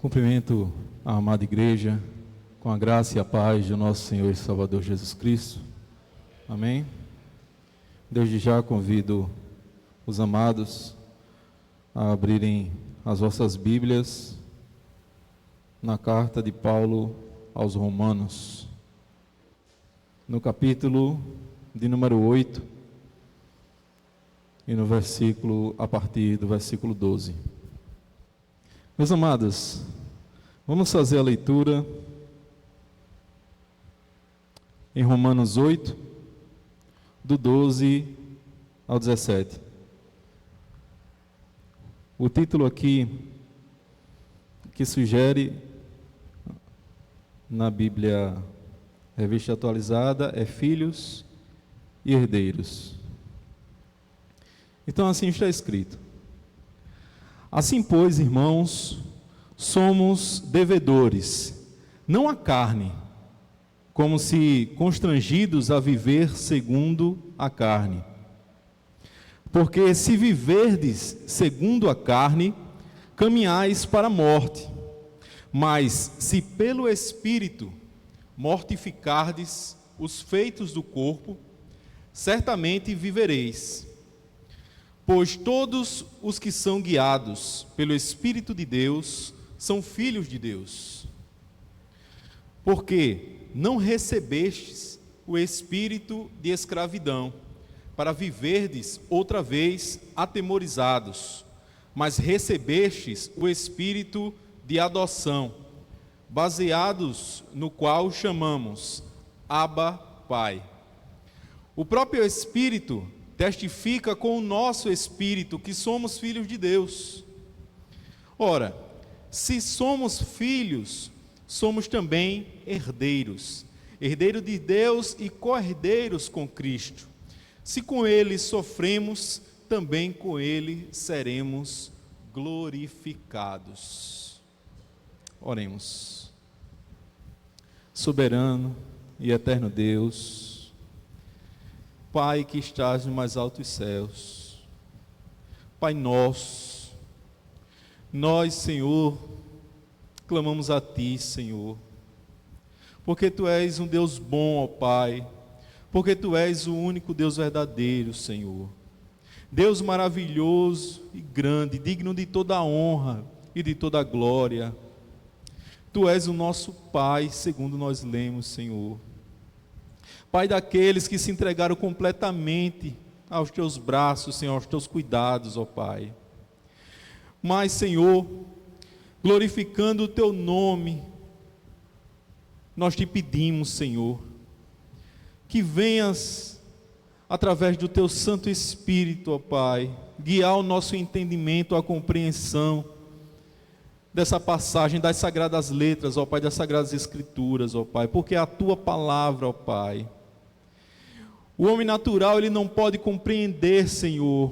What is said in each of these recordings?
Cumprimento a amada igreja com a graça e a paz de nosso Senhor e Salvador Jesus Cristo. Amém? Desde já convido os amados a abrirem as vossas Bíblias na carta de Paulo aos Romanos, no capítulo de número 8 e no versículo, a partir do versículo 12. Meus amados, vamos fazer a leitura em Romanos 8, do 12 ao 17. O título aqui que sugere na Bíblia Revista Atualizada é Filhos e Herdeiros. Então assim está escrito: assim, pois, irmãos, somos devedores, não à carne, como se constrangidos a viver segundo a carne. Porque se viverdes segundo a carne, caminhais para a morte. Mas se pelo Espírito mortificardes os feitos do corpo, certamente vivereis. Pois todos os que são guiados pelo Espírito de Deus são filhos de Deus. Porque não recebestes o espírito de escravidão, para viverdes outra vez atemorizados, mas recebestes o espírito de adoção, baseados no qual chamamos Abba, Pai. O próprio Espírito testifica com o nosso espírito que somos filhos de Deus. Ora, se somos filhos, somos também herdeiros, herdeiros de Deus e co-herdeiros com Cristo. Se com Ele sofremos, também com Ele seremos glorificados. Oremos. Soberano e eterno Deus, Pai que estás nos mais altos céus, Pai nosso, nós, Senhor, clamamos a Ti, Senhor, porque Tu és um Deus bom, ó Pai, porque Tu és o único Deus verdadeiro, Senhor, Deus maravilhoso e grande, digno de toda a honra e de toda a glória. Tu és o nosso Pai, segundo nós lemos, Senhor, Pai daqueles que se entregaram completamente aos Teus braços, Senhor, aos Teus cuidados, ó Pai. Mas, Senhor, glorificando o Teu nome, nós Te pedimos, Senhor, que venhas, através do Teu Santo Espírito, ó Pai, guiar o nosso entendimento, a compreensão dessa passagem das Sagradas Letras, ó Pai, das Sagradas Escrituras, ó Pai, porque é a Tua palavra, ó Pai. O homem natural, ele não pode compreender, Senhor.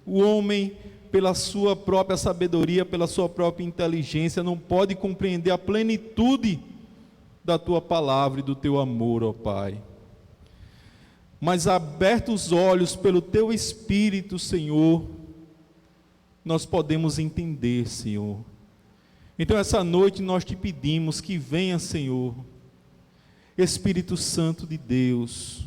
O homem, pela sua própria sabedoria, pela sua própria inteligência, não pode compreender a plenitude da Tua palavra e do Teu amor, ó Pai. Mas abertos os olhos pelo Teu Espírito, Senhor, nós podemos entender, Senhor. Então essa noite nós Te pedimos que venha, Senhor, Espírito Santo de Deus,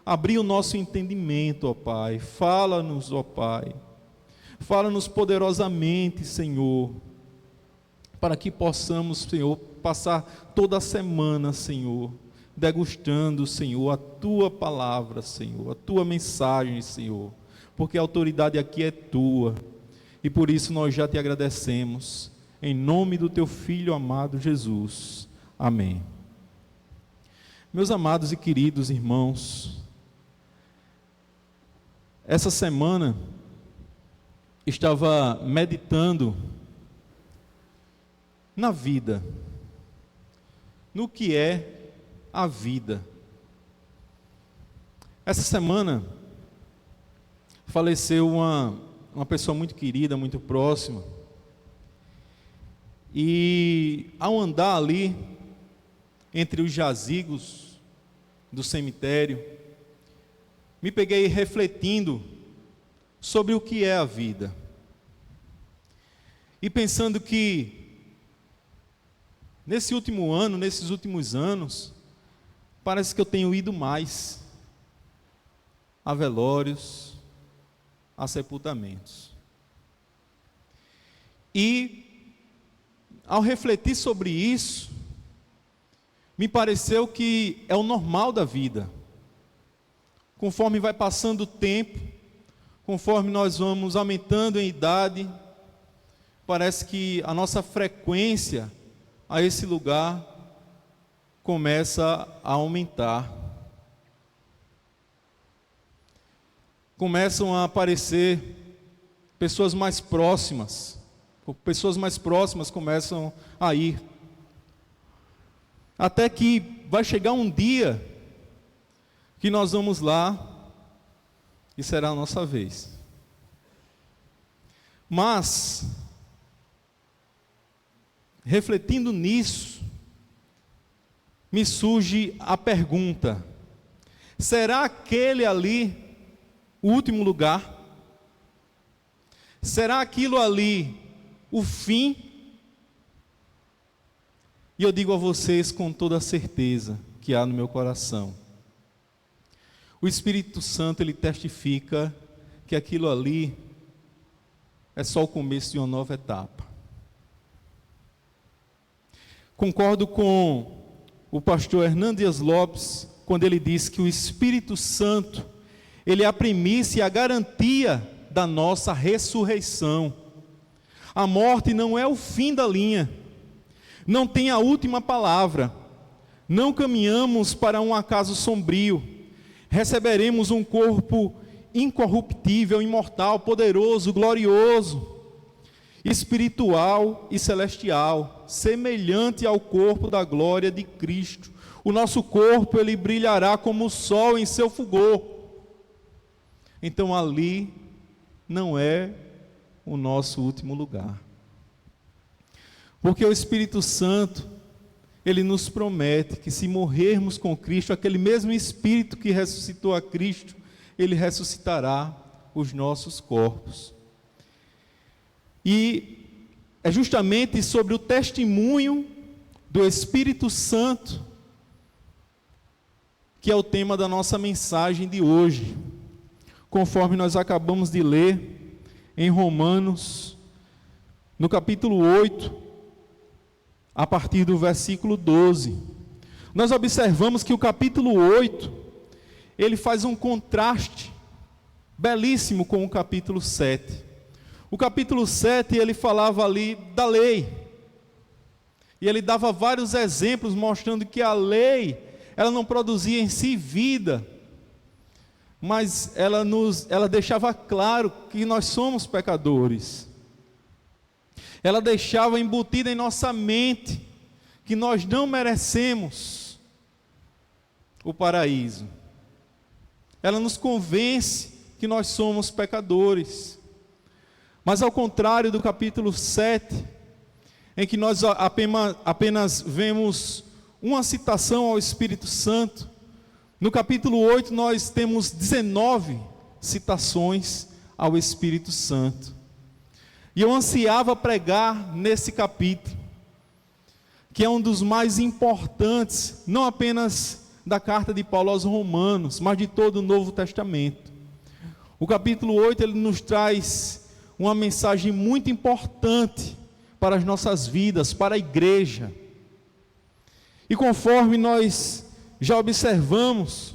abrir o nosso entendimento, ó Pai. Fala-nos, ó Pai. Fala-nos poderosamente, Senhor, para que possamos, Senhor, passar toda a semana, Senhor, degustando, Senhor, a Tua palavra, Senhor, a Tua mensagem, Senhor, porque a autoridade aqui é Tua, e por isso nós já Te agradecemos, em nome do Teu Filho amado Jesus. Amém. Meus amados e queridos irmãos, essa semana estava meditando na vida, no que é a vida. Essa semana faleceu uma pessoa muito querida, muito próxima, e ao andar ali entre os jazigos do cemitério, me peguei refletindo sobre o que é a vida. E pensando que nesse último ano, nesses últimos anos, parece que eu tenho ido mais a velórios, a sepultamentos. E, ao refletir sobre isso, me pareceu que é o normal da vida. Conforme vai passando o tempo, conforme nós vamos aumentando em idade, parece que a nossa frequência a esse lugar começa a aumentar. Começam a aparecer pessoas mais próximas começam a ir. Até que vai chegar um dia que nós vamos lá e será a nossa vez. Mas, refletindo nisso, me surge a pergunta: será aquele ali o último lugar? Será aquilo ali o fim? E eu digo a vocês com toda a certeza que há no meu coração: o Espírito Santo, ele testifica que aquilo ali é só o começo de uma nova etapa. Concordo com o pastor Hernando Dias Lopes quando ele diz que o Espírito Santo, ele é a primícia e a garantia da nossa ressurreição. A morte não é o fim da linha, não tem a última palavra, não caminhamos para um acaso sombrio, receberemos um corpo incorruptível, imortal, poderoso, glorioso, espiritual e celestial, semelhante ao corpo da glória de Cristo. O nosso corpo, ele brilhará como o sol em seu fulgor. Então ali não é o nosso último lugar. Porque o Espírito Santo, ele nos promete que se morrermos com Cristo, aquele mesmo Espírito que ressuscitou a Cristo, ele ressuscitará os nossos corpos. E é justamente sobre o testemunho do Espírito Santo que é o tema da nossa mensagem de hoje, conforme nós acabamos de ler em Romanos, no capítulo 8, a partir do versículo 12. Nós observamos que o capítulo 8, ele faz um contraste belíssimo com o capítulo 7. O capítulo 7, ele falava ali da lei, e ele dava vários exemplos mostrando que a lei, ela não produzia em si vida, mas ela deixava claro que nós somos pecadores. Ela deixava embutida em nossa mente que nós não merecemos o paraíso. Ela nos convence que nós somos pecadores. Mas ao contrário do capítulo 7, em que nós apenas vemos uma citação ao Espírito Santo, no capítulo 8 nós temos 19 citações ao Espírito Santo. E eu ansiava pregar nesse capítulo, que é um dos mais importantes, não apenas da carta de Paulo aos Romanos, mas de todo o Novo Testamento. O capítulo 8, ele nos traz uma mensagem muito importante para as nossas vidas, para a igreja. E conforme nós já observamos,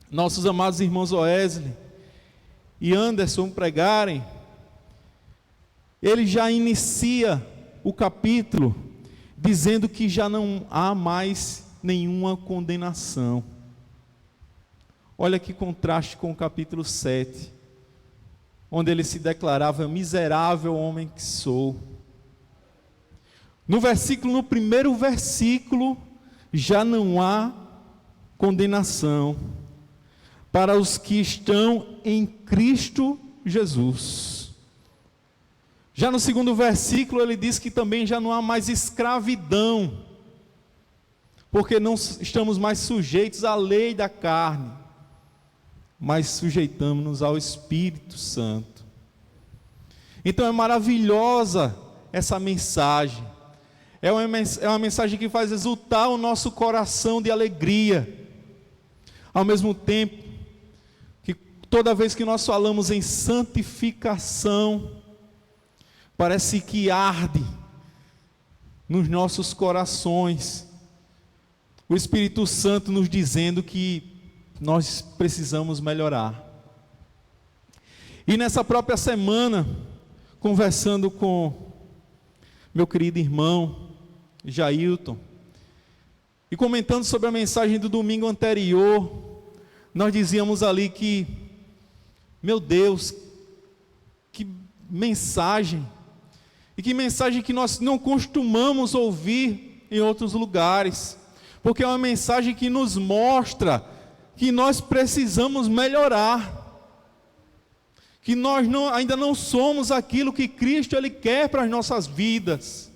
nossos amados irmãos Wesley e Anderson pregarem, ele já inicia o capítulo dizendo que já não há mais nenhuma condenação. Olha que contraste com o capítulo 7, onde ele se declarava: miserável homem que sou. No primeiro versículo, já não há condenação para os que estão em Cristo Jesus. Já no segundo versículo, ele diz que também já não há mais escravidão, porque não estamos mais sujeitos à lei da carne, mas sujeitamos-nos ao Espírito Santo. Então é maravilhosa essa mensagem. é uma mensagem que faz exultar o nosso coração de alegria. Ao mesmo tempo que toda vez que nós falamos em santificação, parece que arde nos nossos corações o Espírito Santo nos dizendo que nós precisamos melhorar. E nessa própria semana, conversando com meu querido irmão Jailton, e comentando sobre a mensagem do domingo anterior, nós dizíamos ali que, meu Deus, que mensagem, e que mensagem que nós não costumamos ouvir em outros lugares, porque é uma mensagem que nos mostra que nós precisamos melhorar, que nós ainda não somos aquilo que Cristo Ele quer para as nossas vidas.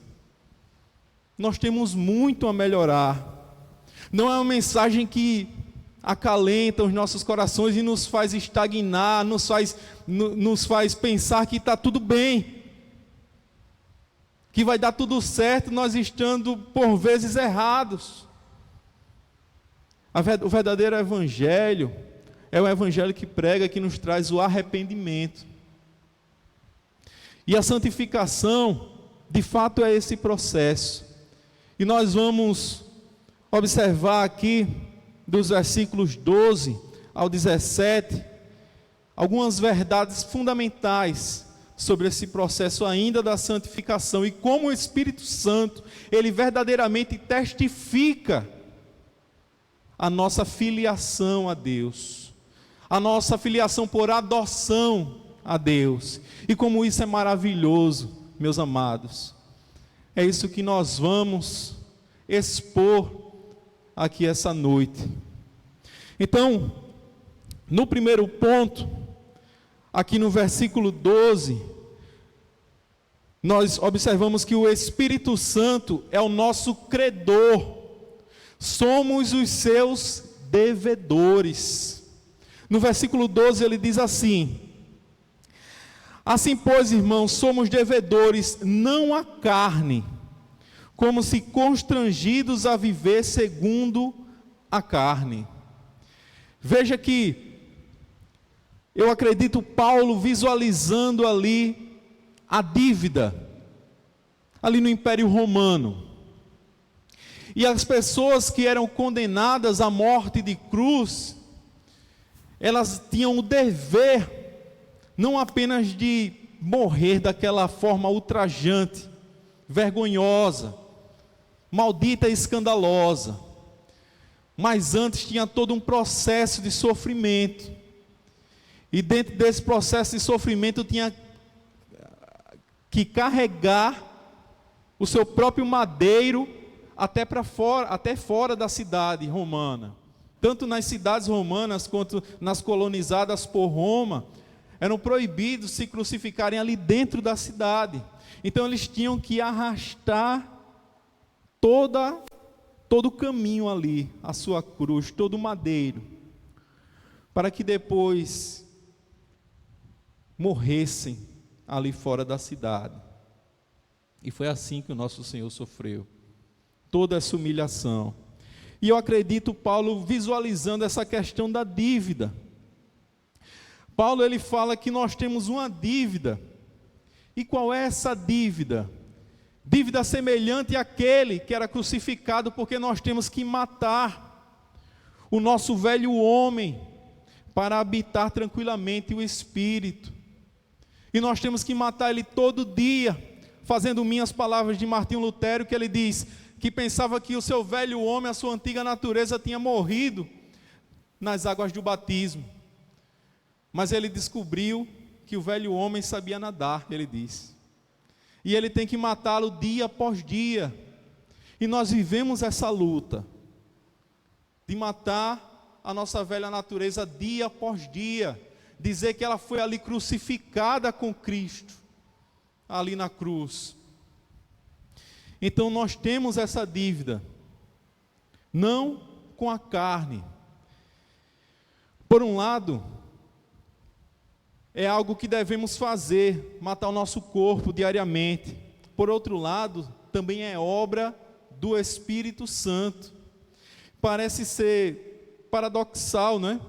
Nós temos muito a melhorar. Não é uma mensagem que acalenta os nossos corações e nos faz estagnar, nos faz pensar que está tudo bem, que vai dar tudo certo, nós estando por vezes errados. O verdadeiro evangelho é o evangelho que prega, que nos traz o arrependimento. E a santificação, de fato, é esse processo. E nós vamos observar aqui, dos versículos 12 ao 17, algumas verdades fundamentais sobre esse processo ainda da santificação e como o Espírito Santo, ele verdadeiramente testifica a nossa filiação a Deus, a nossa filiação por adoção a Deus, e como isso é maravilhoso, meus amados. É isso que nós vamos expor aqui essa noite. Então, no primeiro ponto, aqui no versículo 12, nós observamos que o Espírito Santo é o nosso credor, somos os seus devedores. No versículo 12 ele diz assim: assim, pois, irmãos, somos devedores não à carne, como se constrangidos a viver segundo a carne. Veja que eu acredito Paulo visualizando ali a dívida, ali no Império Romano. E as pessoas que eram condenadas à morte de cruz, elas tinham o dever, não apenas de morrer daquela forma ultrajante, vergonhosa, maldita e escandalosa, mas antes tinha todo um processo de sofrimento, e dentro desse processo de sofrimento tinha que carregar o seu próprio madeiro até fora da cidade romana. Tanto nas cidades romanas quanto nas colonizadas por Roma, eram proibidos se crucificarem ali dentro da cidade. Então eles tinham que arrastar todo o caminho ali, a sua cruz, todo o madeiro, para que depois morressem ali fora da cidade. E foi assim que o nosso Senhor sofreu toda essa humilhação. E eu acredito Paulo visualizando essa questão da dívida. Paulo ele fala que nós temos uma dívida. E qual é essa dívida? Dívida semelhante àquele que era crucificado, porque nós temos que matar o nosso velho homem para habitar tranquilamente o Espírito. E nós temos que matar ele todo dia, fazendo minhas palavras de Martinho Lutero, que ele diz que pensava que o seu velho homem, a sua antiga natureza tinha morrido nas águas do batismo. Mas ele descobriu que o velho homem sabia nadar, ele diz. E ele tem que matá-lo dia após dia. E nós vivemos essa luta de matar a nossa velha natureza dia após dia. Dizer que ela foi ali crucificada com Cristo, ali na cruz. Então nós temos essa dívida, não com a carne. Por um lado, é algo que devemos fazer, matar o nosso corpo diariamente. Por outro lado, também é obra do Espírito Santo. Parece ser paradoxal, né?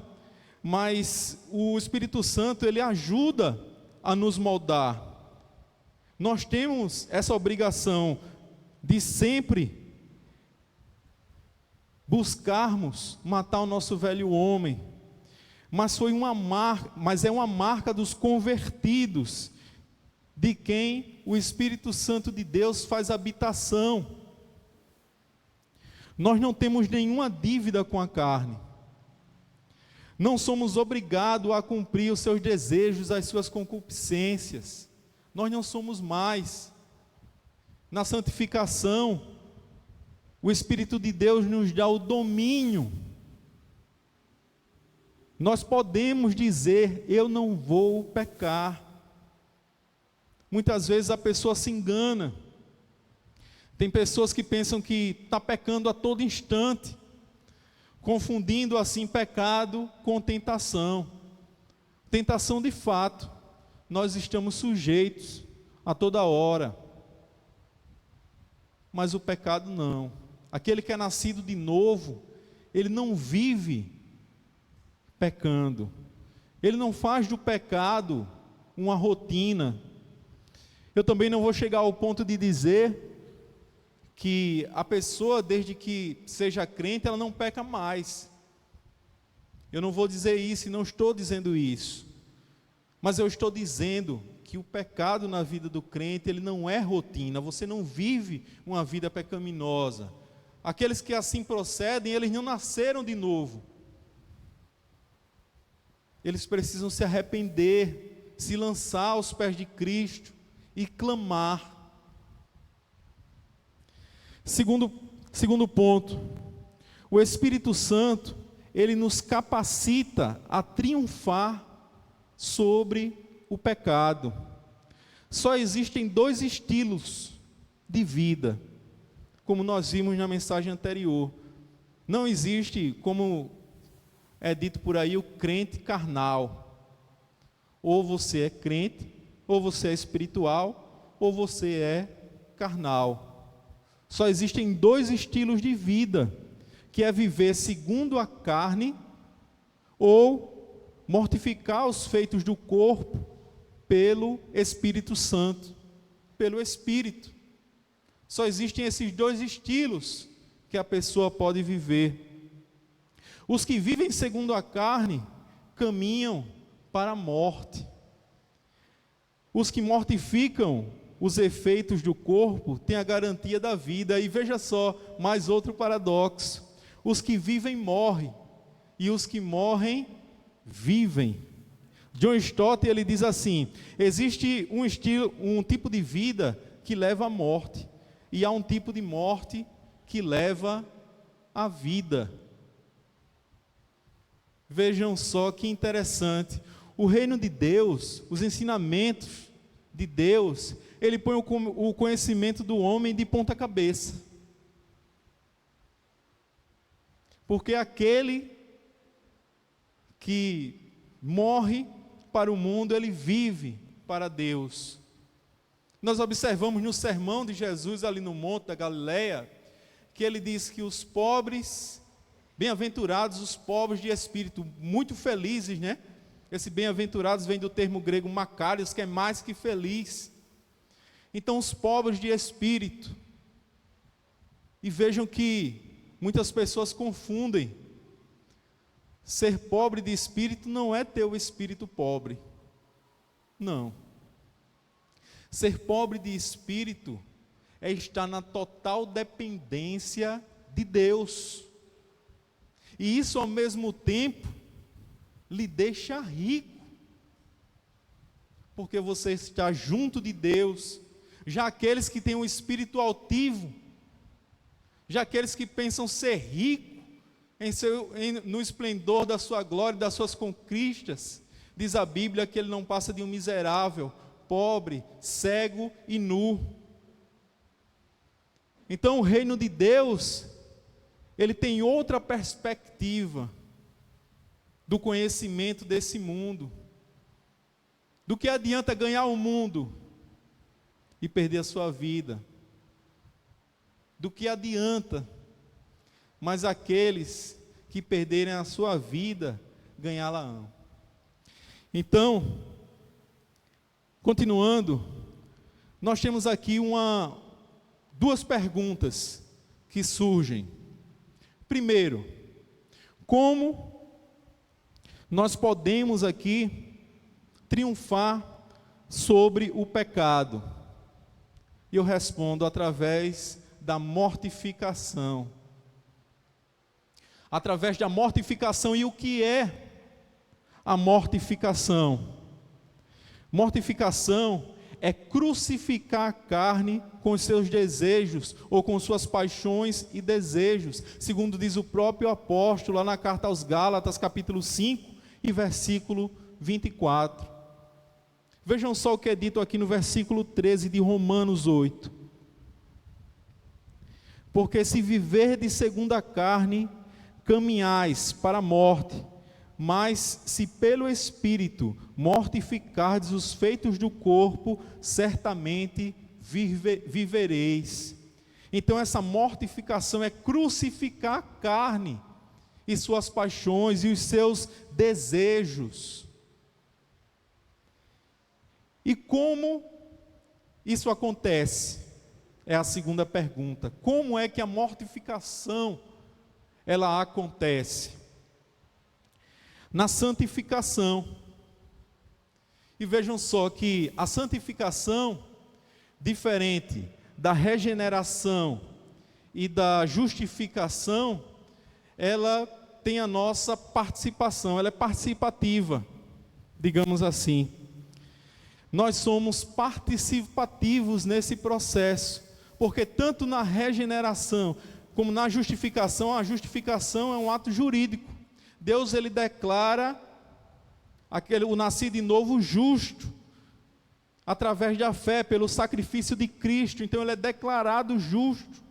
Mas o Espírito Santo, ele ajuda a nos moldar. Nós temos essa obrigação de sempre buscarmos matar o nosso velho homem, mas é uma marca dos convertidos, de quem o Espírito Santo de Deus faz habitação. Nós não temos nenhuma dívida com a carne, não somos obrigados a cumprir os seus desejos, as suas concupiscências. Nós não somos mais. Na santificação, o Espírito de Deus nos dá o domínio. Nós podemos dizer: eu não vou pecar. Muitas vezes a pessoa se engana. Tem pessoas que pensam que está pecando a todo instante, confundindo assim pecado com tentação. Tentação, de fato, nós estamos sujeitos a toda hora, mas o pecado não. Aquele que é nascido de novo, ele não vive pecando, ele não faz do pecado uma rotina. Eu também não vou chegar ao ponto de dizer que a pessoa, desde que seja crente, ela não peca mais. Eu não vou dizer isso e não estou dizendo isso, mas eu estou dizendo que o pecado na vida do crente, ele não é rotina. Você não vive uma vida pecaminosa. Aqueles que assim procedem, eles não nasceram de novo. Eles precisam se arrepender, se lançar aos pés de Cristo e clamar. Segundo ponto, o Espírito Santo, ele nos capacita a triunfar sobre o pecado. Só existem dois estilos de vida, como nós vimos na mensagem anterior. Não existe, como é dito por aí, o crente carnal. Ou você é crente, ou você é espiritual, ou você é carnal. Só existem dois estilos de vida, que é viver segundo a carne, ou mortificar os feitos do corpo pelo Espírito Santo, pelo Espírito. Só existem esses dois estilos que a pessoa pode viver. Os que vivem segundo a carne caminham para a morte. Os que mortificam os efeitos do corpo têm a garantia da vida. E veja só, mais outro paradoxo: os que vivem morrem, e os que morrem vivem. John Stott, ele diz assim: existe um tipo de vida que leva à morte, e há um tipo de morte que leva à vida. Vejam só que interessante. O reino de Deus, os ensinamentos de Deus, ele põe o conhecimento do homem de ponta cabeça. Porque aquele que morre para o mundo, ele vive para Deus. Nós observamos no sermão de Jesus ali no Monte da Galileia, que ele diz que os pobres, bem-aventurados os pobres de espírito, muito felizes, né? Esse bem-aventurados vem do termo grego makarios, que é mais que feliz. Então, os pobres de espírito. E vejam que muitas pessoas confundem. Ser pobre de espírito não é ter o espírito pobre. Não. Ser pobre de espírito é estar na total dependência de Deus. E isso, ao mesmo tempo, lhe deixa rico. Porque você está junto de Deus. Já aqueles que têm um espírito altivo, já aqueles que pensam ser rico no esplendor da sua glória e das suas conquistas, diz a Bíblia que ele não passa de um miserável, pobre, cego e nu. Então o reino de Deus, ele tem outra perspectiva do conhecimento desse mundo. Do que adianta ganhar o mundo e perder a sua vida? do que adianta, mas aqueles que perderem a sua vida, ganhá-la-ão. Então, continuando, nós temos aqui duas perguntas que surgem. Primeiro, como nós podemos aqui triunfar sobre o pecado? E eu respondo através da mortificação. Através da mortificação. E o que é a mortificação? Mortificação é crucificar a carne com os seus desejos, ou com suas paixões e desejos, segundo diz o próprio apóstolo, lá na carta aos Gálatas, capítulo 5, e versículo 24. Vejam só o que é dito aqui no versículo 13 de Romanos 8. Porque se viverdes segundo a carne, caminhais para a morte, mas se pelo Espírito mortificardes os feitos do corpo, certamente vivereis. Então essa mortificação é crucificar a carne e suas paixões e os seus desejos. E como isso acontece? É a segunda pergunta. Como é que a mortificação ela acontece? Na santificação. E vejam só que a santificação, diferente da regeneração e da justificação, ela tem a nossa participação, ela é participativa, digamos assim. Nós somos participativos nesse processo, porque tanto na regeneração como na justificação, a justificação é um ato jurídico. Deus ele declara o nascido de novo justo, através da fé, pelo sacrifício de Cristo. Então ele é declarado justo.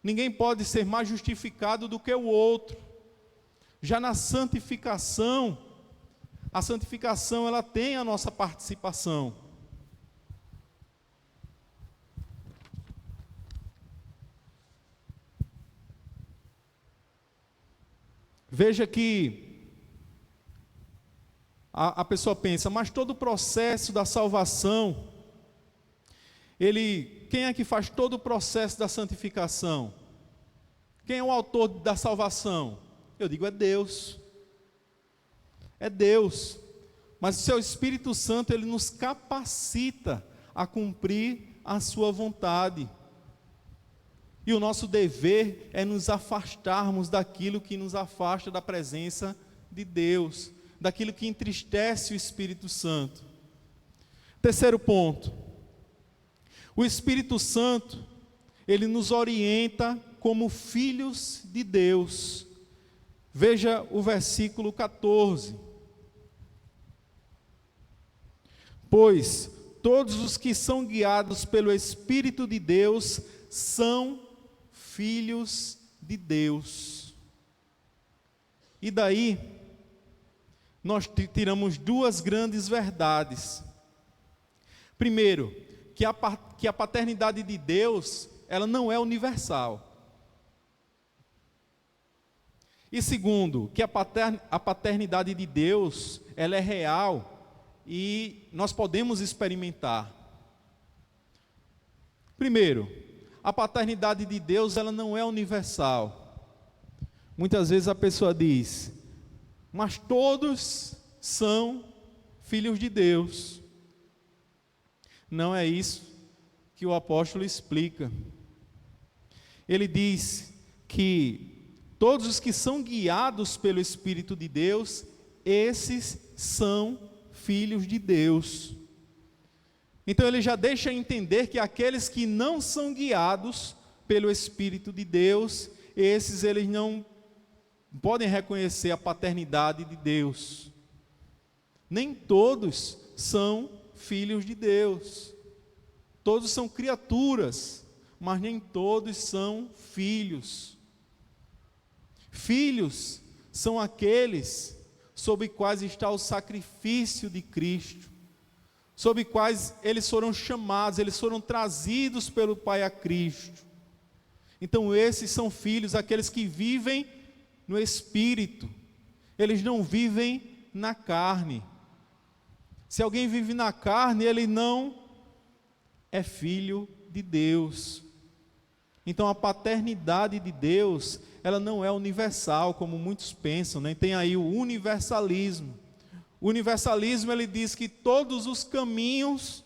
Ninguém pode ser mais justificado do que o outro. Já na santificação, a santificação ela tem a nossa participação. Veja que a pessoa pensa, mas todo o processo da salvação, quem é que faz todo o processo da santificação? Quem é o autor da salvação? Eu digo, é Deus. É Deus. Mas o seu Espírito Santo, ele nos capacita a cumprir a sua vontade. E o nosso dever é nos afastarmos daquilo que nos afasta da presença de Deus, daquilo que entristece o Espírito Santo. Terceiro ponto, o Espírito Santo, ele nos orienta como filhos de Deus. Veja o versículo 14. Pois todos os que são guiados pelo Espírito de Deus são filhos de Deus. E daí, nós tiramos duas grandes verdades. Primeiro, que a paternidade de Deus, ela não é universal. E segundo, que a paternidade de Deus, ela é real e nós podemos experimentar. Primeiro, a paternidade de Deus, ela não é universal. Muitas vezes a pessoa diz, mas todos são filhos de Deus. Não é isso que o apóstolo explica. Ele diz que todos os que são guiados pelo Espírito de Deus, esses são filhos de Deus. Então ele já deixa entender que aqueles que não são guiados pelo Espírito de Deus, esses eles não podem reconhecer a paternidade de Deus. Nem todos são filhos de Deus. Todos são criaturas, mas nem todos são filhos. Filhos são aqueles sobre quais está o sacrifício de Cristo, sobre quais eles foram chamados, eles foram trazidos pelo Pai a Cristo. Então esses são filhos, aqueles que vivem no Espírito. Eles não vivem na carne. Se alguém vive na carne, ele não é filho de Deus. Então a paternidade de Deus, ela não é universal, como muitos pensam, né? Tem aí o universalismo. O universalismo, ele diz que todos os caminhos,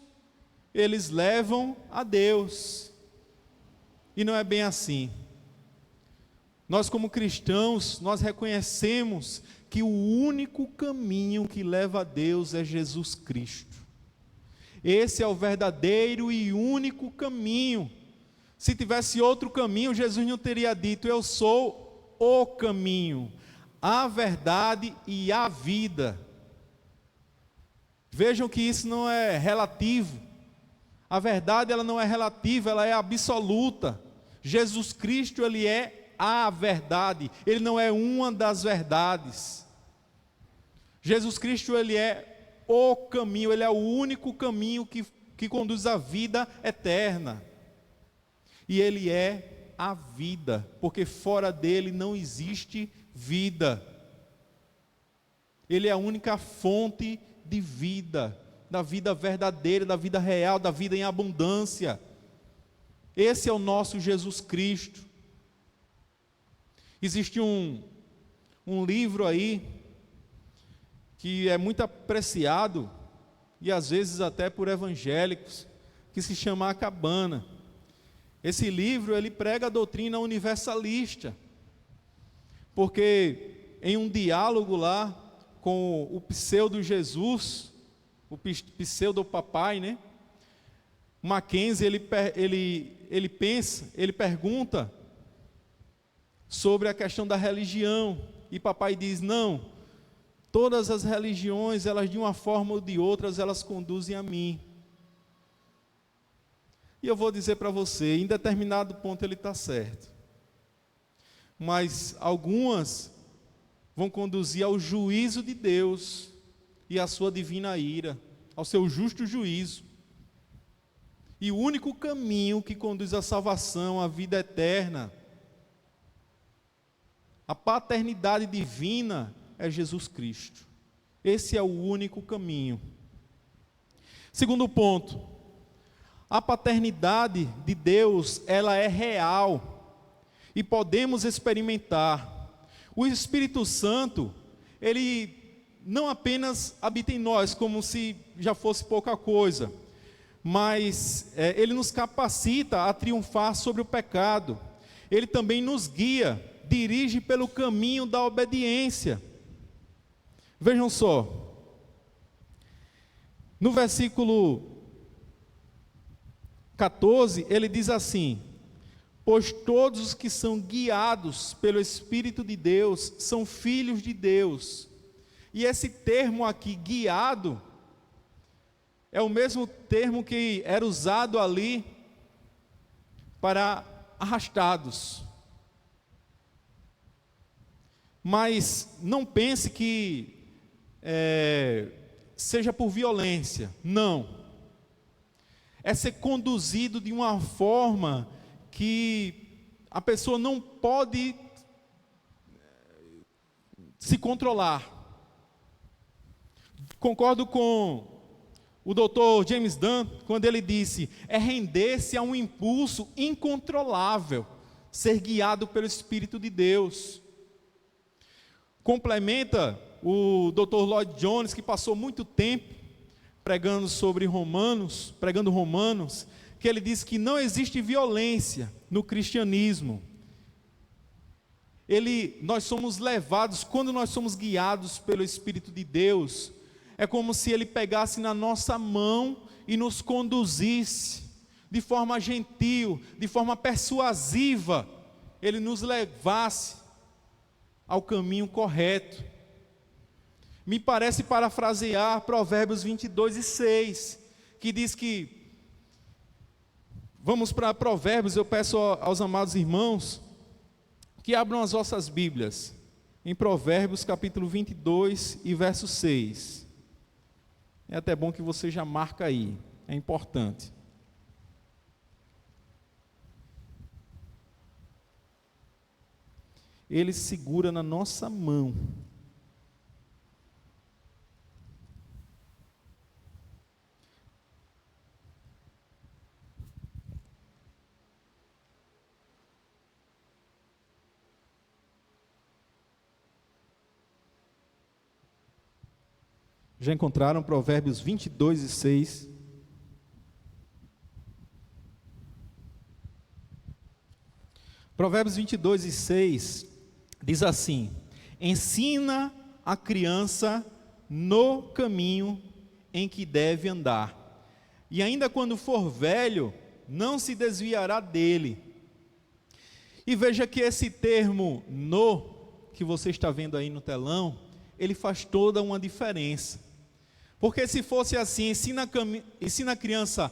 eles levam a Deus. E não é bem assim. Nós como cristãos, nós reconhecemos que o único caminho que leva a Deus é Jesus Cristo. Esse é o verdadeiro e único caminho. Se tivesse outro caminho, Jesus não teria dito: eu sou o caminho, a verdade e a vida. Vejam que isso não é relativo. A verdade, ela não é relativa, ela é absoluta. Jesus Cristo, ele é a verdade, ele não é uma das verdades. Jesus Cristo, ele é o caminho, ele é o único caminho que conduz à vida eterna. E ele é a vida, porque fora dele não existe vida. Ele é a única fonte de vida, da vida verdadeira, da vida real, da vida em abundância. Esse é o nosso Jesus Cristo. Existe um livro aí, que é muito apreciado, e às vezes até por evangélicos, que se chama A Cabana. Esse livro, ele prega a doutrina universalista, porque em um diálogo lá, com o pseudo-Jesus, o pseudo-papai, né? Mackenzie, ele pergunta sobre a questão da religião, e papai diz: não, todas as religiões, elas de uma forma ou de outras, elas conduzem a mim. E eu vou dizer para você, em determinado ponto ele está certo, mas algumas vão conduzir ao juízo de Deus e à sua divina ira, ao seu justo juízo. E o único caminho que conduz à salvação, à vida eterna, a paternidade divina, é Jesus Cristo. Esse é o único caminho. Segundo ponto, a paternidade de Deus, ela é real e podemos experimentar. O Espírito Santo, ele não apenas habita em nós, como se já fosse pouca coisa, mas ele nos capacita a triunfar sobre o pecado. Ele também nos guia, dirige pelo caminho da obediência. Vejam só, no versículo 14, ele diz assim: pois todos os que são guiados pelo Espírito de Deus são filhos de Deus. E esse termo aqui, guiado, é o mesmo termo que era usado ali para arrastados. Mas não pense que seja por violência, não. É ser conduzido de uma forma que a pessoa não pode se controlar. Concordo com o Dr. James Dunn, quando ele disse: é render-se a um impulso incontrolável, ser guiado pelo Espírito de Deus. Complementa o Dr. Lloyd Jones, que passou muito tempo pregando Romanos, que ele diz que não existe violência no cristianismo. Nós somos levados, quando nós somos guiados pelo Espírito de Deus, é como se ele pegasse na nossa mão e nos conduzisse de forma gentil, de forma persuasiva, ele nos levasse ao caminho correto. Me parece parafrasear Provérbios 22:6, que diz que, vamos para Provérbios, eu peço aos amados irmãos que abram as vossas Bíblias, em Provérbios capítulo 22 e verso 6, é até bom que você já marca aí, é importante. Ele segura na nossa mão. Já encontraram Provérbios 22:6? Provérbios 22:6 diz assim: ensina a criança no caminho em que deve andar, e ainda quando for velho, não se desviará dele. E veja que esse termo no, que você está vendo aí no telão, ele faz toda uma diferença. Porque se fosse assim, ensina a criança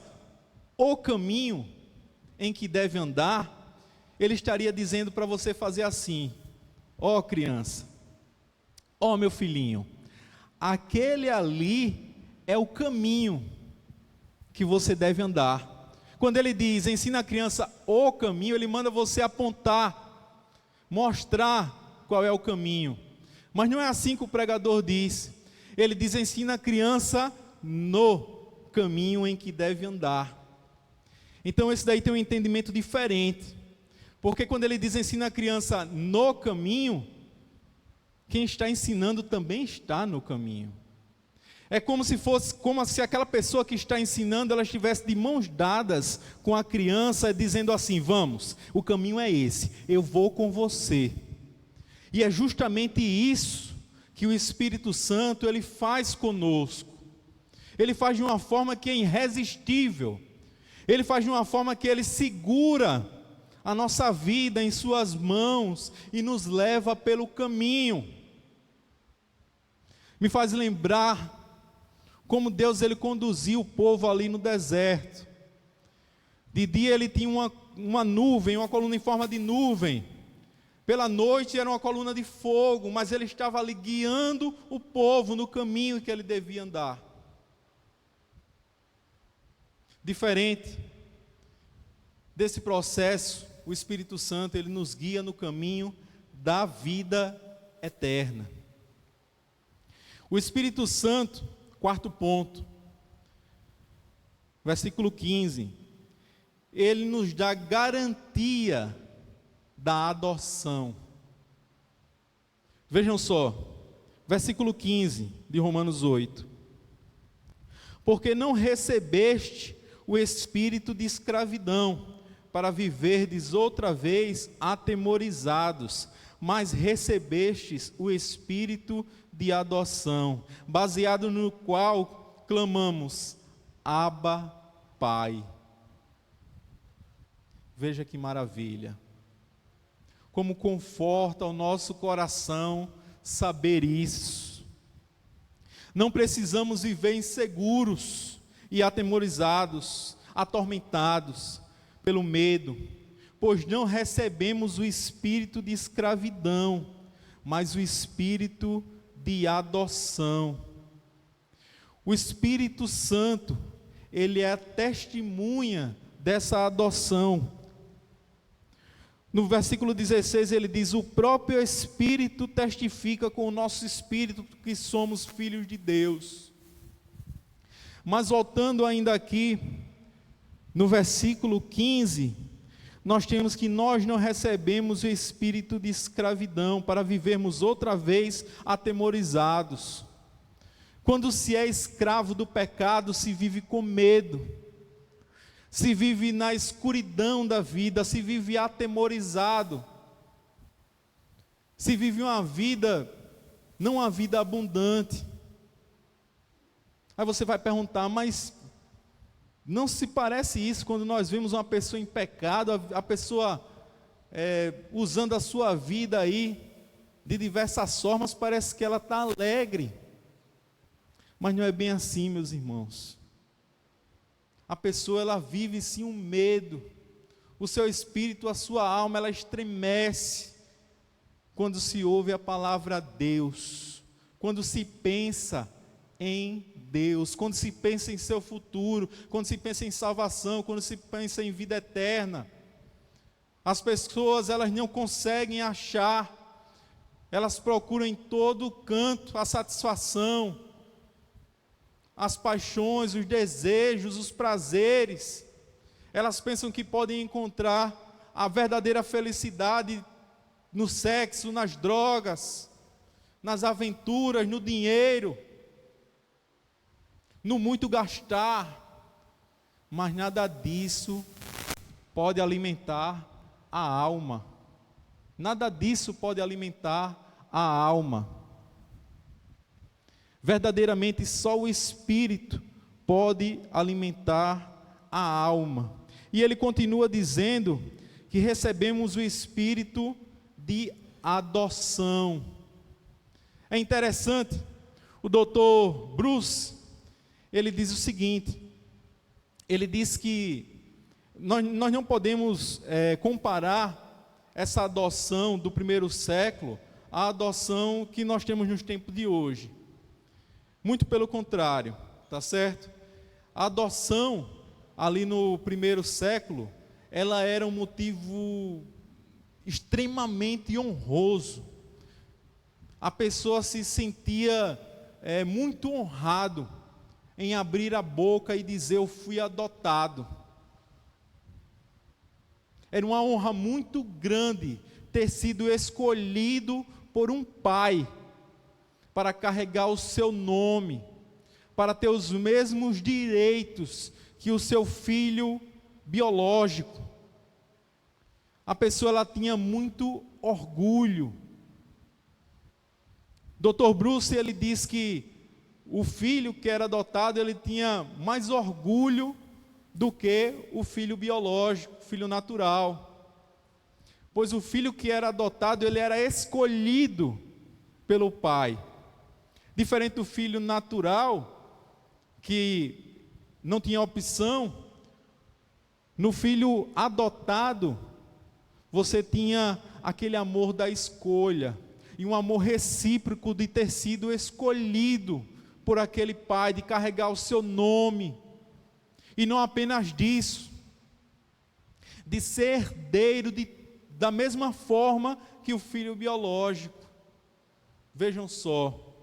o caminho em que deve andar, ele estaria dizendo para você fazer assim: ó criança, ó meu filhinho, aquele ali é o caminho que você deve andar. Quando ele diz, ensina a criança o caminho, ele manda você apontar, mostrar qual é o caminho. Mas não é assim que o pregador diz. Ele diz, ensina a criança no caminho em que deve andar. Então esse daí tem um entendimento diferente. Porque quando ele diz, ensina a criança no caminho, quem está ensinando também está no caminho. É como se aquela pessoa que está ensinando, ela estivesse de mãos dadas com a criança, dizendo assim, vamos, o caminho é esse, eu vou com você. E é justamente isso que o Espírito Santo, ele faz conosco. Ele faz de uma forma que é irresistível. Ele faz de uma forma que ele segura a nossa vida em suas mãos e nos leva pelo caminho. Me faz lembrar como Deus ele conduziu o povo ali no deserto. De dia ele tinha uma nuvem, uma coluna em forma de nuvem. Pela noite era uma coluna de fogo, mas ele estava ali guiando o povo no caminho que ele devia andar. Diferente desse processo, o Espírito Santo, ele nos guia no caminho da vida eterna. O Espírito Santo, quarto ponto, versículo 15, ele nos dá garantia da adoção. Vejam só, versículo 15 de Romanos 8. Porque não recebeste o espírito de escravidão, para viverdes outra vez atemorizados, mas recebestes o espírito de adoção, baseado no qual clamamos, Abba, Pai. Veja que maravilha. Como conforta o nosso coração saber isso. Não precisamos viver inseguros e atemorizados, atormentados pelo medo, pois não recebemos o espírito de escravidão, mas o espírito de adoção. O Espírito Santo, ele é a testemunha dessa adoção. No versículo 16 ele diz, o próprio Espírito testifica com o nosso espírito que somos filhos de Deus. Mas voltando ainda aqui, no versículo 15, nós temos que nós não recebemos o espírito de escravidão, para vivermos outra vez atemorizados. Quando se é escravo do pecado, se vive com medo. Se vive na escuridão da vida, se vive atemorizado, se vive uma vida, não uma vida abundante. Aí você vai perguntar, mas não se parece isso quando nós vemos uma pessoa em pecado, a pessoa usando a sua vida aí, de diversas formas, parece que ela está alegre. Mas não é bem assim, meus irmãos. A pessoa, ela vive sim um medo, o seu espírito, a sua alma, ela estremece, quando se ouve a palavra Deus, quando se pensa em Deus, quando se pensa em seu futuro, quando se pensa em salvação, quando se pensa em vida eterna. As pessoas, elas não conseguem achar Elas procuram em todo canto a satisfação, as paixões, os desejos, os prazeres. Elas pensam que podem encontrar a verdadeira felicidade no sexo, nas drogas, nas aventuras, no dinheiro, no muito gastar. Mas nada disso pode alimentar a alma. Nada disso pode alimentar a alma. Verdadeiramente só o Espírito pode alimentar a alma. E ele continua dizendo que recebemos o Espírito de adoção. É interessante, o Dr. Bruce, ele diz o seguinte, ele diz que nós não podemos comparar essa adoção do primeiro século à adoção que nós temos nos tempos de hoje. Muito pelo contrário, tá certo? A adoção ali no primeiro século, ela era um motivo extremamente honroso. A pessoa se sentia muito honrado em abrir a boca e dizer: eu fui adotado. Era uma honra muito grande ter sido escolhido por um pai para carregar o seu nome, para ter os mesmos direitos que o seu filho biológico. A pessoa, ela tinha muito orgulho. Dr. Bruce, ele diz que o filho que era adotado, ele tinha mais orgulho do que o filho biológico, filho natural. Pois o filho que era adotado, ele era escolhido pelo pai. Diferente do filho natural, que não tinha opção, no filho adotado, você tinha aquele amor da escolha, e um amor recíproco de ter sido escolhido por aquele pai, de carregar o seu nome, e não apenas disso, de ser herdeiro da mesma forma que o filho biológico. Vejam só,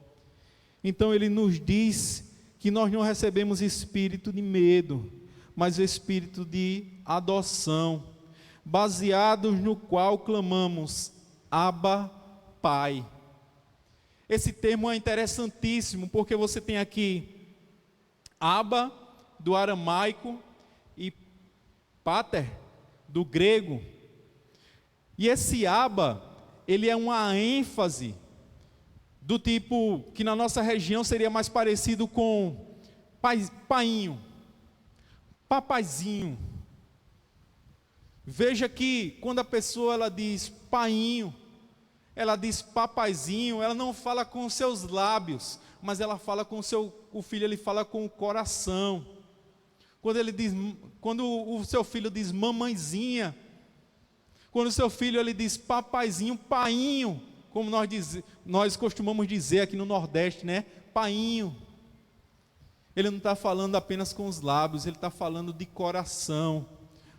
então ele nos diz que nós não recebemos espírito de medo, mas o espírito de adoção, baseados no qual clamamos: Abba, Pai. Esse termo é interessantíssimo, porque você tem aqui Abba, do aramaico, e Pater, do grego. E esse Abba, ele é uma ênfase do tipo que na nossa região seria mais parecido com painho, papaizinho. Veja que quando a pessoa ela diz painho, ela diz papaizinho, ela não fala com os seus lábios, mas ela fala com o filho, ele fala com o coração. Quando o seu filho diz mamãezinha, quando o seu filho ele diz papaizinho, painho, como nós costumamos dizer aqui no Nordeste, né? Painho. Ele não está falando apenas com os lábios, ele está falando de coração.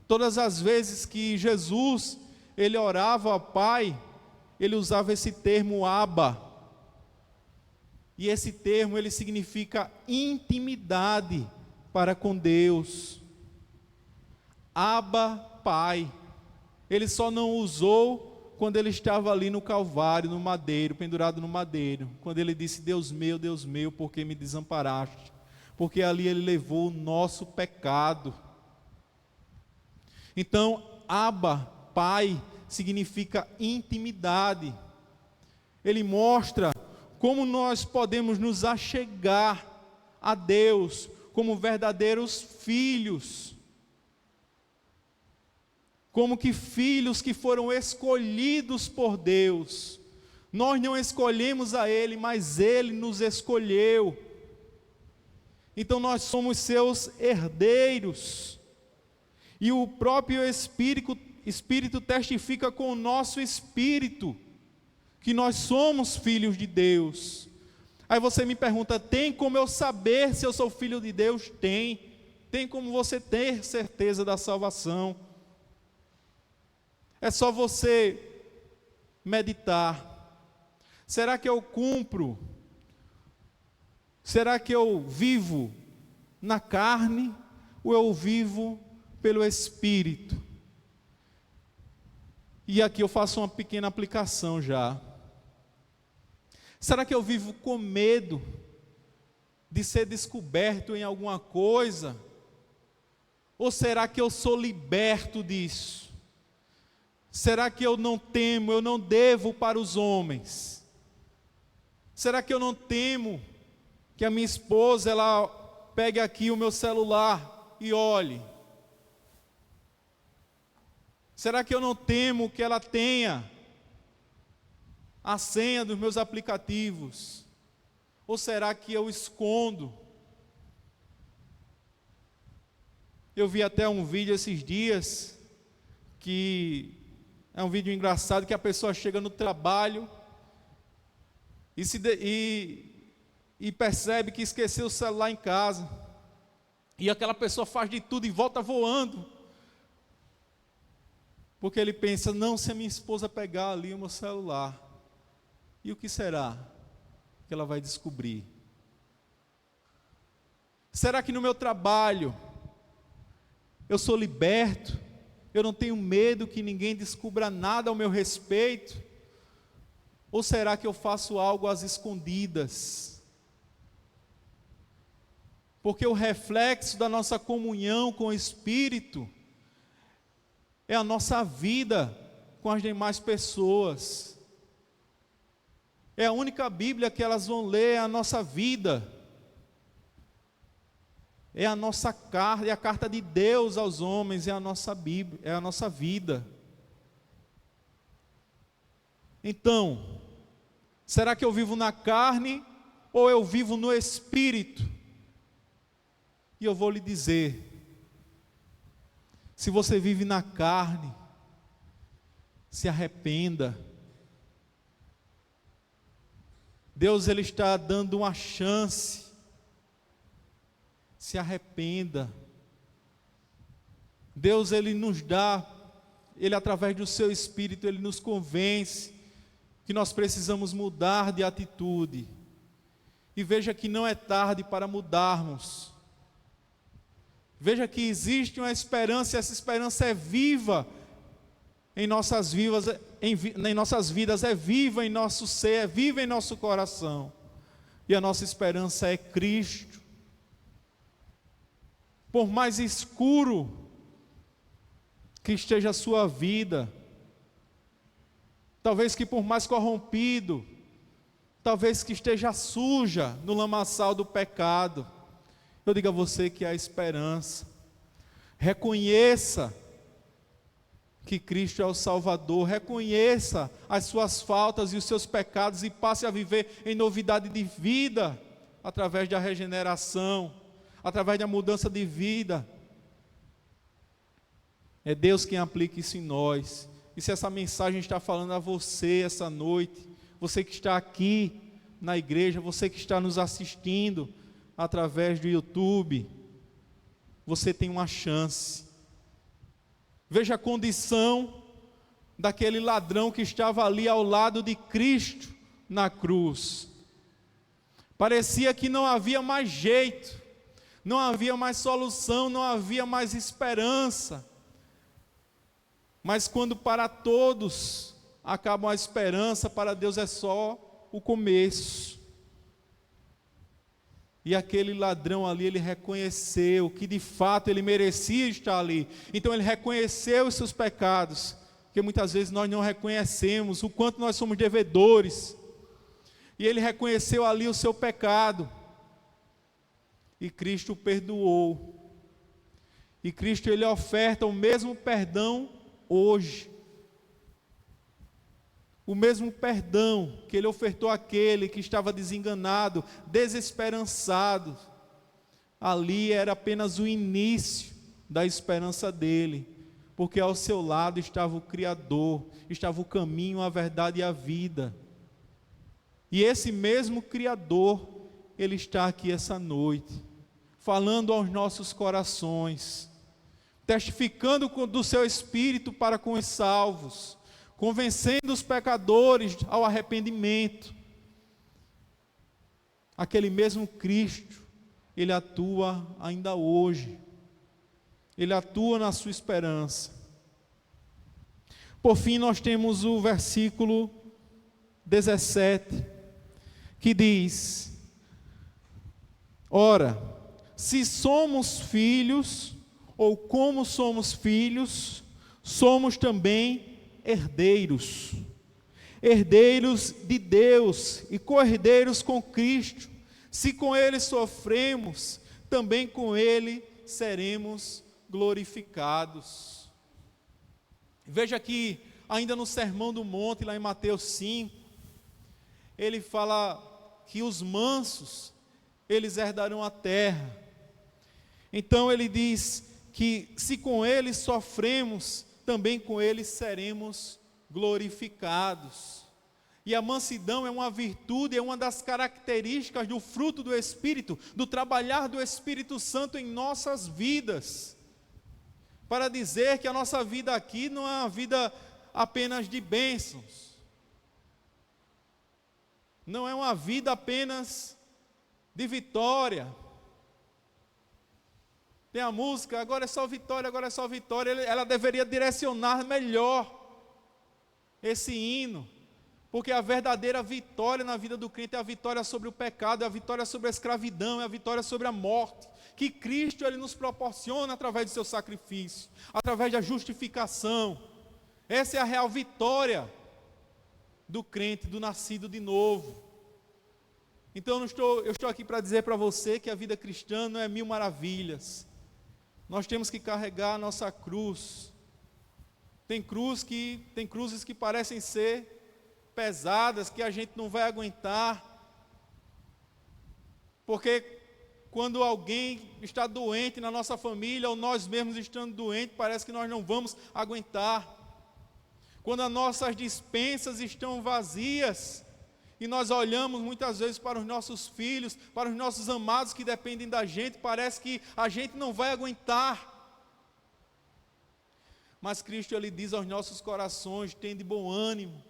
Todas as vezes que Jesus, ele orava ao Pai, ele usava esse termo Abba. E esse termo, ele significa intimidade para com Deus. Abba, Pai. Ele só não usou quando ele estava ali no Calvário, no madeiro, pendurado no madeiro. Quando ele disse: Deus meu, por que me desamparaste? Porque ali ele levou o nosso pecado. Então, Abba, Pai, significa intimidade. Ele mostra como nós podemos nos achegar a Deus como verdadeiros filhos. Como que filhos que foram escolhidos por Deus. Nós não escolhemos a Ele, mas Ele nos escolheu. Então nós somos seus herdeiros. E o próprio Espírito testifica com o nosso espírito que nós somos filhos de Deus. Aí você me pergunta: tem como eu saber se eu sou filho de Deus? Tem. Tem como você ter certeza da salvação. É só você meditar. Será que eu cumpro? Será que eu vivo na carne ou eu vivo pelo Espírito? E aqui eu faço uma pequena aplicação já. Será que eu vivo com medo de ser descoberto em alguma coisa? Ou será que eu sou liberto disso? Será que eu não temo, eu não devo para os homens? Será que eu não temo que a minha esposa, ela pegue aqui o meu celular e olhe? Será que eu não temo que ela tenha a senha dos meus aplicativos? Ou será que eu escondo? Eu vi até um vídeo esses dias, que é um vídeo engraçado, que a pessoa chega no trabalho e percebe que esqueceu o celular em casa. E aquela pessoa faz de tudo e volta voando. Porque ele pensa, não, se a minha esposa pegar ali o meu celular, e o que será que ela vai descobrir? Será que no meu trabalho eu sou liberto? Eu não tenho medo que ninguém descubra nada ao meu respeito? Ou será que eu faço algo às escondidas? Porque o reflexo da nossa comunhão com o Espírito é a nossa vida com as demais pessoas. É a única Bíblia que elas vão ler, é a nossa vida. É a nossa carta, é a carta de Deus aos homens, é a nossa Bíblia, é a nossa vida. Então, será que eu vivo na carne ou eu vivo no Espírito? E eu vou lhe dizer, se você vive na carne, se arrependa. Deus, Ele está dando uma chance. Se arrependa. Deus, Ele nos dá, Ele através do seu Espírito, Ele nos convence que nós precisamos mudar de atitude. E veja que não é tarde para mudarmos. Veja que existe uma esperança, e essa esperança é viva em nossas vidas, é viva em nosso ser, é viva em nosso coração. E a nossa esperança é Cristo. Por mais escuro que esteja a sua vida, talvez que por mais corrompido, talvez que esteja suja no lamaçal do pecado, eu digo a você que há esperança. Reconheça que Cristo é o Salvador, reconheça as suas faltas e os seus pecados e passe a viver em novidade de vida, através da regeneração, através da mudança de vida. É Deus quem aplica isso em nós. E se essa mensagem está falando a você essa noite, você que está aqui na igreja, você que está nos assistindo através do YouTube, você tem uma chance. Veja a condição daquele ladrão que estava ali ao lado de Cristo na cruz. Parecia que não havia mais jeito, não havia mais solução, não havia mais esperança. Mas quando para todos acaba a esperança, para Deus é só o começo. E aquele ladrão ali, ele reconheceu que de fato ele merecia estar ali. Então ele reconheceu os seus pecados, que muitas vezes nós não reconhecemos, o quanto nós somos devedores. E ele reconheceu ali o seu pecado. E Cristo o perdoou. E Cristo, ele oferta o mesmo perdão hoje. O mesmo perdão que ele ofertou àquele que estava desenganado, desesperançado. Ali era apenas o início da esperança dele, porque ao seu lado estava o Criador, estava o caminho, a verdade e a vida. E esse mesmo Criador, ele está aqui essa noite, falando aos nossos corações, testificando do seu Espírito para com os salvos, convencendo os pecadores ao arrependimento. Aquele mesmo Cristo, Ele atua ainda hoje. Ele atua na sua esperança. Por fim, nós temos o versículo 17, que diz: ora, se somos filhos, ou como somos filhos, somos também herdeiros. Herdeiros de Deus e co-herdeiros com Cristo. Se com Ele sofremos, também com Ele seremos glorificados. Veja que ainda no Sermão do Monte, lá em Mateus 5, ele fala que os mansos, eles herdarão a terra. Então ele diz que se com Ele sofremos, também com Ele seremos glorificados. E a mansidão é uma virtude, é uma das características do fruto do Espírito, do trabalhar do Espírito Santo em nossas vidas, para dizer que a nossa vida aqui não é uma vida apenas de bênçãos, não é uma vida apenas de vitória. Tem a música, agora é só vitória, agora é só vitória. Ela deveria direcionar melhor esse hino, porque a verdadeira vitória na vida do crente é a vitória sobre o pecado, é a vitória sobre a escravidão, é a vitória sobre a morte, que Cristo Ele nos proporciona através do seu sacrifício, através da justificação. Essa é a real vitória do crente, do nascido de novo. Então eu estou aqui para dizer para você que a vida cristã não é mil maravilhas. Nós temos que carregar a nossa cruz. Tem cruzes que parecem ser pesadas, que a gente não vai aguentar, porque quando alguém está doente na nossa família, ou nós mesmos estando doentes, parece que nós não vamos aguentar. Quando as nossas despensas estão vazias, e nós olhamos muitas vezes para os nossos filhos, para os nossos amados que dependem da gente, parece que a gente não vai aguentar. Mas Cristo Ele diz aos nossos corações: tende bom ânimo,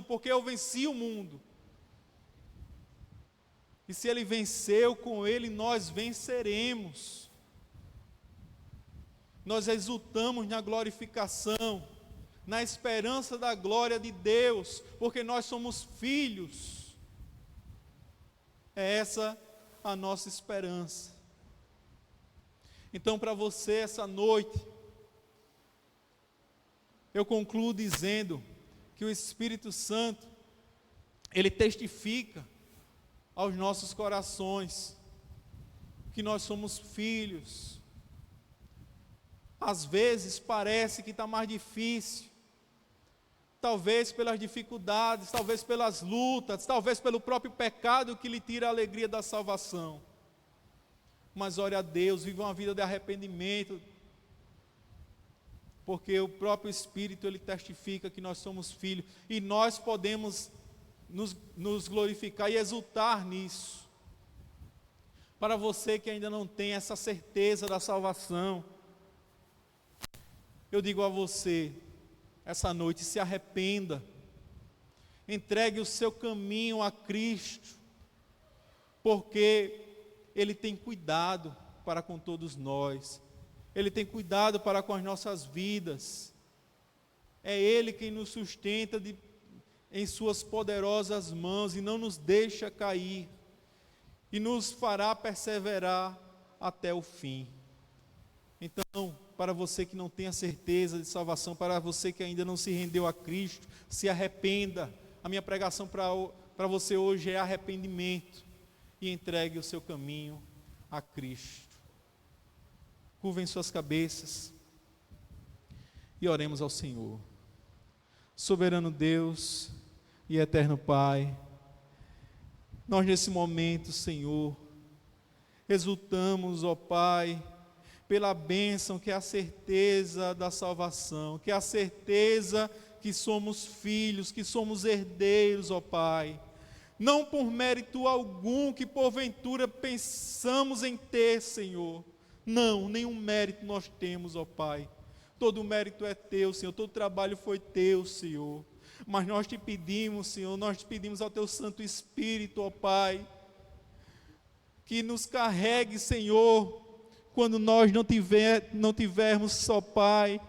porque eu venci o mundo. E se Ele venceu, com Ele nós venceremos. Nós exultamos na glorificação, na esperança da glória de Deus, porque nós somos filhos. É essa a nossa esperança. Então, para você essa noite, eu concluo dizendo que o Espírito Santo, ele testifica aos nossos corações que nós somos filhos. Às vezes parece que está mais difícil, talvez pelas dificuldades, talvez pelas lutas, talvez pelo próprio pecado que lhe tira a alegria da salvação. Mas ore a Deus, viva uma vida de arrependimento, porque o próprio Espírito ele testifica que nós somos filhos, e nós podemos nos glorificar e exultar nisso. Para você que ainda não tem essa certeza da salvação, eu digo a você, essa noite, se arrependa, entregue o seu caminho a Cristo, porque Ele tem cuidado para com todos nós, Ele tem cuidado para com as nossas vidas, é Ele quem nos sustenta em suas poderosas mãos e não nos deixa cair, e nos fará perseverar até o fim. Então, para você que não tem a certeza de salvação, para você que ainda não se rendeu a Cristo, se arrependa. A minha pregação para você hoje é arrependimento, e entregue o seu caminho a Cristo. Curvem suas cabeças e oremos ao Senhor. Soberano Deus e eterno Pai, nós nesse momento, Senhor, exultamos, ó Pai, pela bênção que é a certeza da salvação, que é a certeza que somos filhos, que somos herdeiros, ó Pai. Não por mérito algum que porventura pensamos em ter, Senhor. Não, nenhum mérito nós temos, ó Pai. Todo o mérito é teu, Senhor, todo o trabalho foi teu, Senhor. Mas nós te pedimos, Senhor, nós te pedimos ao teu Santo Espírito, ó Pai, que nos carregue, Senhor, quando nós não tivermos só, Pai,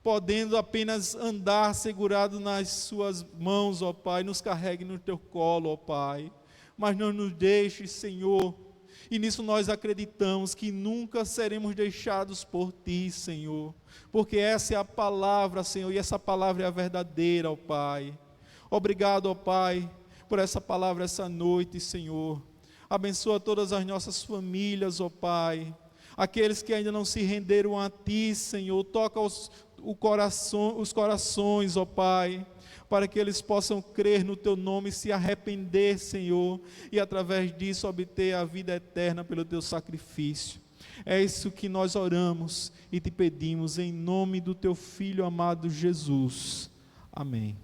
podendo apenas andar segurado nas suas mãos, ó Pai, nos carregue no teu colo, ó Pai, mas não nos deixes, Senhor, e nisso nós acreditamos que nunca seremos deixados por Ti, Senhor, porque essa é a palavra, Senhor, e essa palavra é a verdadeira, ó Pai. Obrigado, ó Pai, por essa palavra essa noite, Senhor. Abençoa todas as nossas famílias, ó Pai. Aqueles que ainda não se renderam a Ti, Senhor, toca os corações, ó Pai, para que eles possam crer no Teu nome e se arrepender, Senhor, e através disso obter a vida eterna pelo Teu sacrifício. É isso que nós oramos e te pedimos em nome do Teu Filho amado Jesus. Amém.